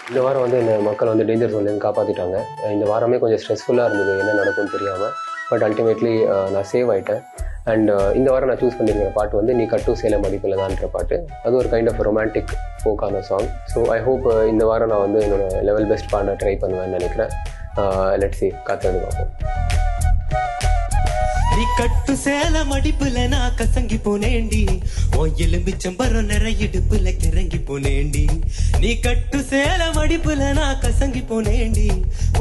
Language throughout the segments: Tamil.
இந்த வாரம் வந்து என்ன மக்கள் வந்து டேஞ்சர் ஜோன்லேருந்து காப்பாற்றிட்டாங்க. இந்த வாரமே கொஞ்சம் ஸ்ட்ரெஸ்ஃபுல்லாக இருந்தது, என்ன நடக்கும்னு தெரியாமல். பட் அல்டிமேட்லி நான் சேவ் ஆகிட்டேன். அண்ட் இந்த வாரம் நான் சூஸ் பண்ணியிருக்கிற பாட்டு வந்து நீ கட்டு சேல மதிப்பில் தான்ற பாட்டு. அது ஒரு கைண்ட் ஆஃப் ரொமான்டிக் ஃபோக்கான சாங். ஸோ ஐ ஹோப் இந்த வாரம் நான் வந்து என்னோட லெவல் பெஸ்ட் பாட ட்ரை பண்ணுவேன்னு நினைக்கிறேன். லெட்ஸ் சி, காத்து பார்ப்போம். நீ கட்டு சேல மடிப்புல நான் கசங்கி போனேண்டி, உன் எலும்பிச்சம்பரம் நிறைய இடுப்புல கிறங்கி போனேண்டி. நீ கட்டு சேல மடிப்புல நான் கசங்கி போனேண்டி,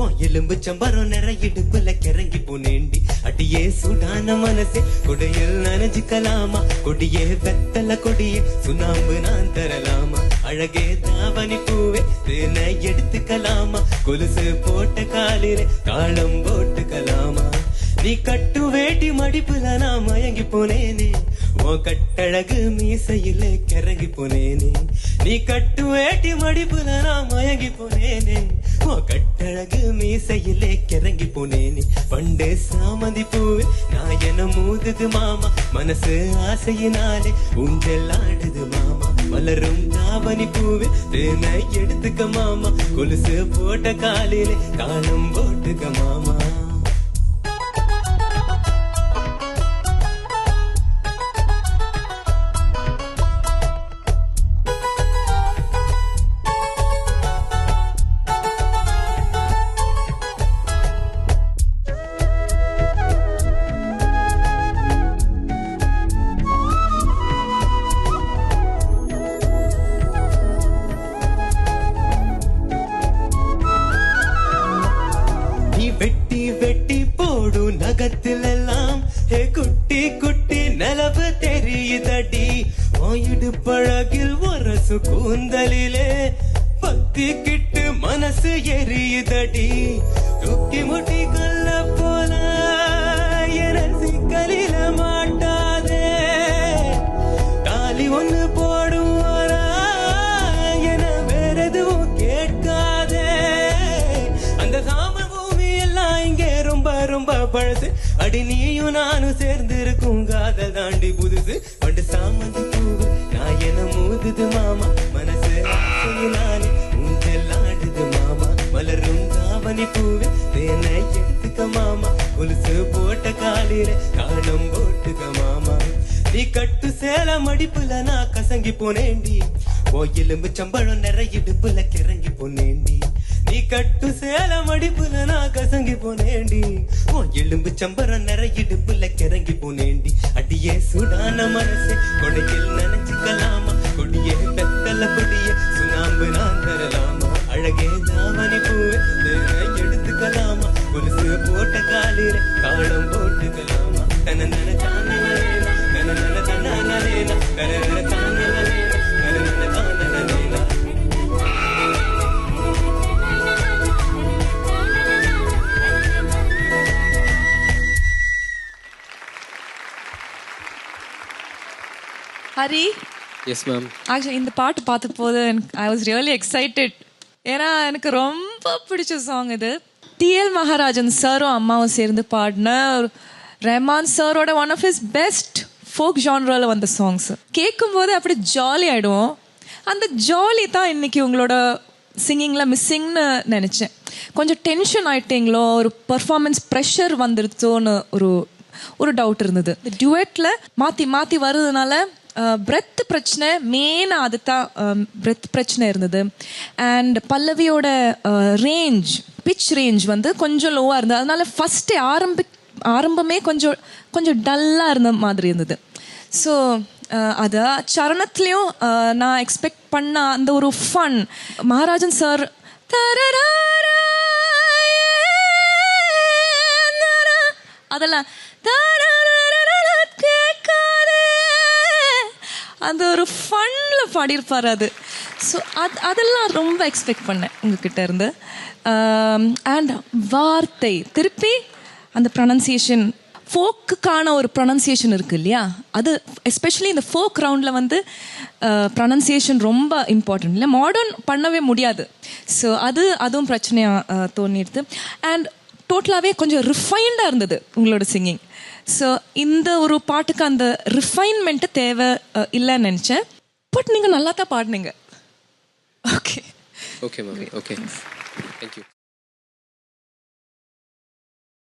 உன் எலும்பிச்சம்பரம் நிறைய இடுப்புல கிறங்கி போனேண்டி. அடியே சுடான மனசே கொடையில் நனைஞ்சுக்கலாமா, கொடியே வெத்தல கொடியே சுண்ணாம்பு நான் தரலாமா. அழகே தாவணி பூவே தேனை எடுத்துக்கலாமா, கொலுசு போட்ட காலிலே தாளம் போட்டுக்கலாமா. நீ கட்டு வேட்டி மடிப்புல நான் மயங்கி போனேனே, உன் கட்டழகு மீசையில கிறங்கி போனேனே. நீ கட்டு வேட்டி மடிப்புல நான் மயங்கி போனேனே, உன் கட்டழகு மீசையில கிறங்கி போனேனே. பண்டே சாமந்தி பூவே நான் என்ன மூதுது மாமா, மனசு ஆசையினாலே ஊஞ்சல் ஆடுது மாமா. மலரும் தாவணி பூவே தேனை எடுத்துக்க மாமா, கொலுசு போட்ட காலிலே தாளம் போட்டுக்க மாமா. வெட்டி வெட்டி போடு நகத்திலெல்லாம் குட்டி குட்டி நிலவு தெரியுதடி, வாயிடு பழகில் வரசு கூந்தலிலே பத்தி கிட்டு மனசு எரியுதடி. தூக்கி முட்டி கல்ல போல எனசி கலில மாட்டாதே, தாலி ஒண்ணு போடுவாரா என வேற எதுவும் கேட்காதே. அந்த சாம இங்கே ரொம்ப ரொம்ப பழசு, அடி நீயும் நானும் சேர்ந்து இருக்கும் காதல் தாண்டி புதுசு. பண்டு சாமந்தி பூவு நான் என்ன மூதுது மாமா, மனசு ஆசையினாலே ஊஞ்சல் ஆடுது மாமா. மலரும் தாவணி பூவே தேனை எடுத்துக்க மாமா, கொலுசு போட்ட காலிலே தாளம் போட்டுக்க மாமா. நீ கட்டு சேல மடிப்புல நான் கசங்கி போனேண்டி, ஓ எலும்பு சம்பளம் நிறைய இடுப்புல கிறங்கி போனேண்டி. நீ கட்டு சேல மடிப்புல நான் கசங்கி போனேண்டி, உன் எலும்பு சம்பரம் நிறைய இடுப்புல கிறங்கி போனேண்டி. அடியே சுடான மனசே கொடையில் நனைஞ்சுக்கலாமா, கொடியே வெத்தல கொடியே சுண்ணாம்பு நான் தரலாமா. அழகே தாவணி பூவே தேனை எடுத்துக்கலாமா, கொலுசு போட்ட காலிலே தாளம் போட்டுக்கலாமா. தனநன தானலேனா தனநன தனலேனா தனநன தானலேனா தனநன தானலேனா. Hari, yes ma'am. ஆக்சுவலி இந்த பாட்டு பார்த்த போது ஐ வாஸ் ரியலி எக்ஸைட்டட். ஏன்னா எனக்கு ரொம்ப பிடிச்ச சாங் இது. டிஎல் மகாராஜன் சாரும் அம்மாவும் சேர்ந்து பாடின ரஹ்மான் சாரோட one of his best folk ஜான்ராவில் வந்த சாங்ஸ். கேட்கும்போது அப்படி ஜாலி ஆகிடுவோம். அந்த ஜாலி தான் இன்னைக்கு உங்களோட சிங்கிங்கில் மிஸ்ஸிங்னு நினச்சேன். கொஞ்சம் டென்ஷன் ஆகிட்டீங்களோ, ஒரு பர்ஃபார்மன்ஸ் ப்ரெஷர் வந்துடுச்சோன்னு ஒரு டவுட் இருந்தது. இந்த டுவெட்டில் மாற்றி மாற்றி வர்றதுனால பிரெத் பிரச்சனை மெயினாக அது தான் பிரெத் பிரச்சனை இருந்தது. அண்ட் பல்லவியோட ரேஞ்ச், பிச் ரேஞ்ச் வந்து கொஞ்சம் லோவாக இருந்தது. அதனால ஃபஸ்ட்டே ஆரம்பமே கொஞ்சம் டல்லாக இருந்த மாதிரி இருந்தது. ஸோ அது சரணத்துலேயும் நான் எக்ஸ்பெக்ட் பண்ண அந்த ஒரு ஃபன் மகாராஜன் சார் அதெல்லாம் அந்த ஒரு ஃபன்னில் பாடியிருப்பார் அது. ஸோ அதெல்லாம் ரொம்ப எக்ஸ்பெக்ட் பண்ணேன் உங்ககிட்ட இருந்து. அண்ட் வார்த்தை திருப்பி அந்த ப்ரொனன்சியேஷன், ஃபோக்குக்கான ஒரு ப்ரொனன்சியேஷன் இருக்குது இல்லையா, அது எஸ்பெஷலி இந்த ஃபோக் ரவுண்டில் வந்து ப்ரொனன்சியேஷன் ரொம்ப இம்பார்ட்டன்ட். இல்லை மாடர்ன் பண்ணவே முடியாது. ஸோ அதுவும் பிரச்சனையாக தோணிடுது. அண்ட் டோட்டலாகவே கொஞ்சம் ரிஃபைன்டாக இருந்தது உங்களோட சிங்கிங். ஸோ இந்த ஒரு பாட்டுக்கு அந்த ரிஃபைன்மெண்ட்டு தேவை இல்லைன்னு நினச்சேன். பட் நீங்கள் நல்லா தான் பாடினீங்க. ஓகே, ஓகே மாமி, ஓகே, தேங்க்யூ.